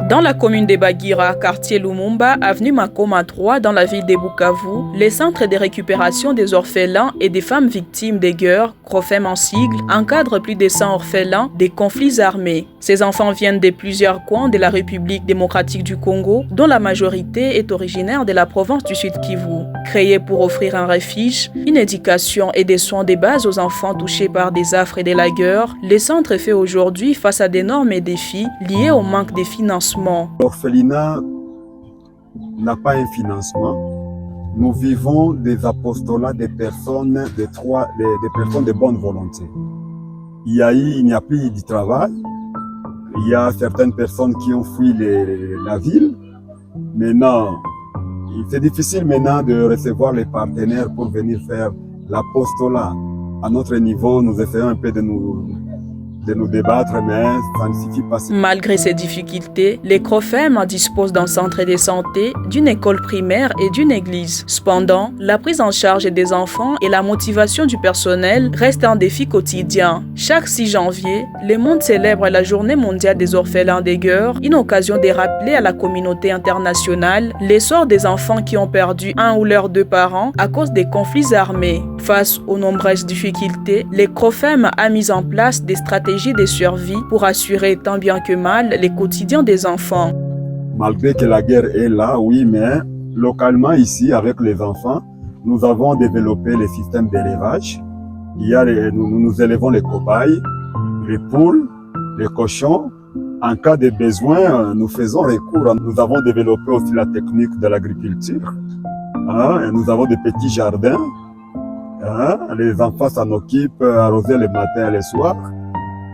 Dans la commune de Bagira, quartier Lumumba, avenue Makoma 3, dans la ville de Bukavu, les centres de récupération des orphelins et des femmes victimes des guerres, CROFEM en sigle, encadrent plus de 100 orphelins des conflits armés. Ces enfants viennent de plusieurs coins de la République démocratique du Congo, dont la majorité est originaire de la province du Sud Kivu. Créés pour offrir un refuge, une éducation et des soins de base aux enfants touchés par des affres et de la guerre, le centre fait aujourd'hui face à d'énormes défis liés au manque de financement. L'orphelinat n'a pas un financement. Nous vivons des apostolats des personnes, des personnes de bonne volonté. Il n'y a plus de travail. Il y a certaines personnes qui ont fui la ville. Maintenant, c'est difficile maintenant de recevoir les partenaires pour venir faire l'apostolat. À notre niveau, nous essayons un peu de nous débattre, mais ça ne suffit pas. Malgré ces difficultés, les CROFEM disposent d'un centre de santé, d'une école primaire et d'une église. Cependant, la prise en charge des enfants et la motivation du personnel restent un défi quotidien. Chaque 6 janvier, le monde célèbre la Journée mondiale des orphelins des guerres, une occasion de rappeler à la communauté internationale l'essor des enfants qui ont perdu un ou leurs 2 parents à cause des conflits armés. Face aux nombreuses difficultés, les CROFEM a mis en place des stratégies de survie pour assurer tant bien que mal les quotidiens des enfants. Malgré que la guerre est là, oui, mais localement ici, avec les enfants, nous avons développé les systèmes d'élevage. Nous élevons les cobayes, les poules, les cochons. En cas de besoin, nous faisons recours. Nous avons développé aussi la technique de l'agriculture. Nous avons des petits jardins. Les enfants s'en occupent, arroser les matins et les soirs.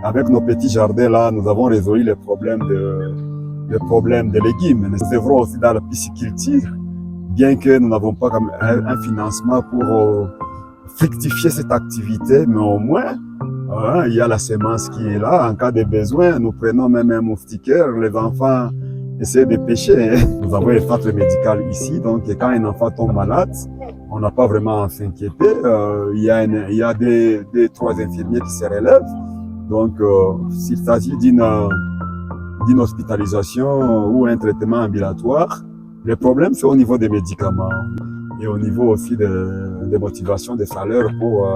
Avec nos petits jardins là, nous avons résolu les problèmes de légumes. Nous œuvrons aussi dans la pisciculture, bien que nous n'avons pas un financement pour fructifier cette activité, mais au moins, il y a la semence qui est là. En cas de besoin, nous prenons même un moustiquaire, les enfants essaient de pêcher. Nous avons un centre médical ici, donc quand un enfant tombe malade, on n'a pas vraiment à s'inquiéter. Il y a 3 infirmiers qui se relèvent. Donc, s'il s'agit d'une hospitalisation ou un traitement ambulatoire, le problème c'est au niveau des médicaments et au niveau aussi des motivations des salaires pour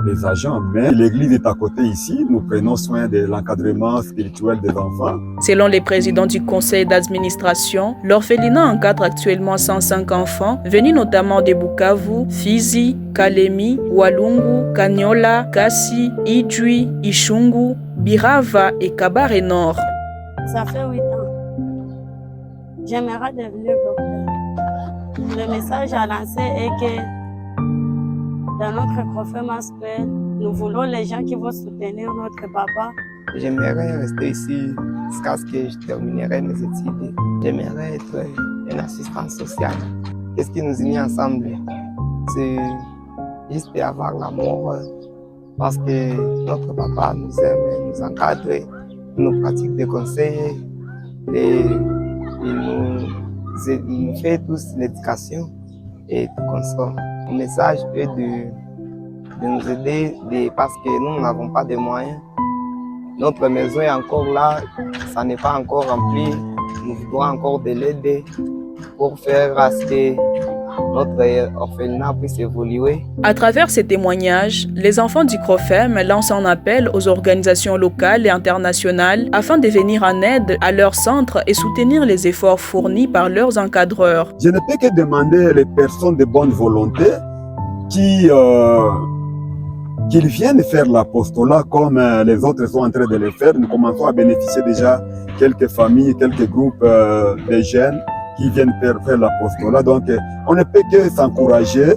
les agents. Mais l'église est à côté ici, nous prenons soin de l'encadrement spirituel des enfants. Selon les présidents du conseil d'administration, l'orphelinat encadre actuellement 105 enfants, venus notamment de Bukavu, Fizi, Kalemi, Walungu, Kanyola, Kassi, Idjwi, Ishungu, Birava et Kabare Nord. Ça fait 8 ans. J'aimerais devenir docteur. Le message à lancer est que dans notre CROFEM aspect, nous voulons les gens qui vont soutenir notre papa. J'aimerais rester ici jusqu'à ce que je terminerai mes études. J'aimerais être un assistant social. Qu'est-ce qui nous unit ensemble? C'est juste avoir l'amour parce que notre papa nous aime, nous encadre, nous pratique des conseils et il nous fait tous l'éducation et tout comme ça. Le message est de nous aider parce que nous n'avons pas de moyens. Notre maison est encore là, ça n'est pas encore rempli. Nous voulons encore de l'aide pour faire à ce que notre orphelinat puisse évoluer. À travers ces témoignages, les enfants du CROFEM lancent un appel aux organisations locales et internationales afin de venir en aide à leur centre et soutenir les efforts fournis par leurs encadreurs. Je ne peux que demander les personnes de bonne volonté qu'ils viennent faire l'apostolat comme les autres sont en train de le faire. Nous commençons à bénéficier déjà quelques familles, quelques groupes de jeunes qui viennent faire l'apostolat. Donc, on ne peut que s'encourager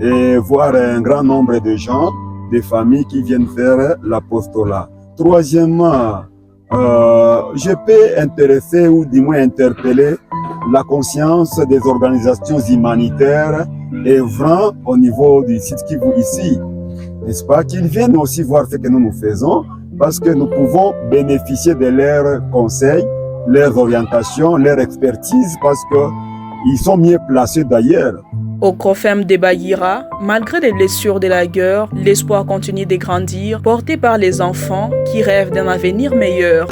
et voir un grand nombre de gens, des familles qui viennent faire l'apostolat. Troisièmement, je peux intéresser ou du moins interpeller la conscience des organisations humanitaires œuvrant au niveau du site Kivu ici, n'est-ce pas, qu'ils viennent aussi voir ce que nous faisons parce que nous pouvons bénéficier de leurs conseils, leurs orientations, leur expertise parce qu'ils sont mieux placés d'ailleurs. Au CROFEM de Bagira, malgré les blessures de la guerre, l'espoir continue de grandir, porté par les enfants qui rêvent d'un avenir meilleur.